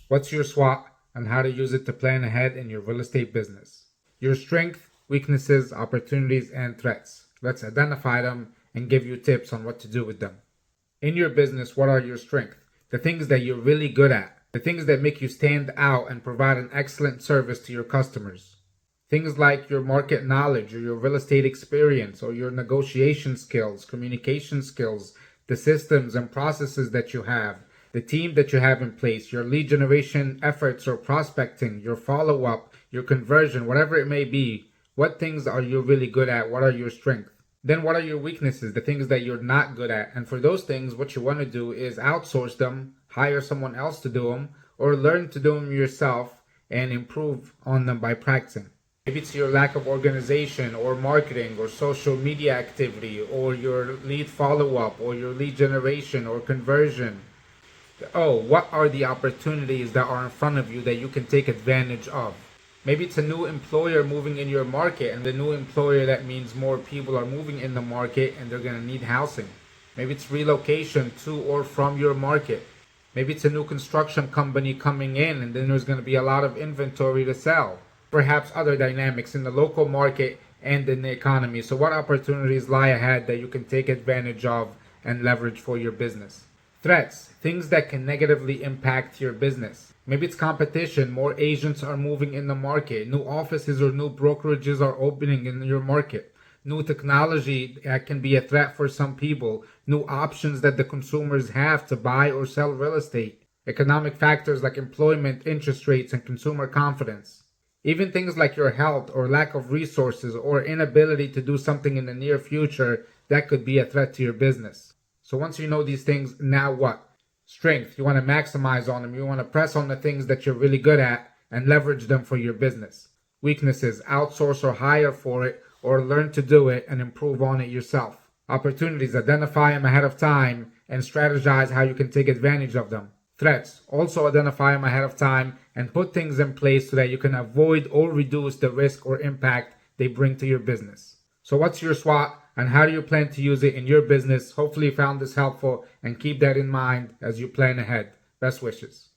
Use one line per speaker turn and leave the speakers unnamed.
What's your SWOT and how to use it to plan ahead in your real estate business? Your strengths, weaknesses, opportunities, and threats. Let's identify them and give you tips on what to do with them. In your business, what are your strengths? The things that you're really good at. The things that make you stand out and provide an excellent service to your customers. Things like your market knowledge or your real estate experience or your negotiation skills, communication skills, the systems and processes that you have, the team that you have in place, your lead generation efforts or prospecting, your follow-up, your conversion, whatever it may be. What things are you really good at? What are your strengths? Then what are your weaknesses, the things that you're not good at? And for those things, what you want to do is outsource them, hire someone else to do them, or learn to do them yourself and improve on them by practicing. Maybe it's your lack of organization or marketing or social media activity or your lead follow-up or your lead generation or conversion. Oh, what are the opportunities that are in front of you that you can take advantage of? Maybe it's a new employer moving in your market, and the new employer, that means more people are moving in the market and they're going to need housing. Maybe it's relocation to or from your market. Maybe it's a new construction company coming in and then there's going to be a lot of inventory to sell. Perhaps other dynamics in the local market and in the economy. So what opportunities lie ahead that you can take advantage of and leverage for your business? Threats, things that can negatively impact your business. Maybe it's competition, more agents are moving in the market, new offices or new brokerages are opening in your market, new technology that can be a threat for some people, new options that the consumers have to buy or sell real estate, economic factors like employment, interest rates, and consumer confidence. Even things like your health or lack of resources or inability to do something in the near future that could be a threat to your business. So once you know these things, now what? Strength, you want to maximize on them. You want to press on the things that you're really good at and leverage them for your business. Weaknesses, outsource or hire for it or learn to do it and improve on it yourself. Opportunities, identify them ahead of time and strategize how you can take advantage of them. Threats, also identify them ahead of time and put things in place so that you can avoid or reduce the risk or impact they bring to your business. So what's your SWOT and how do you plan to use it in your business? Hopefully you found this helpful and keep that in mind as you plan ahead. Best wishes.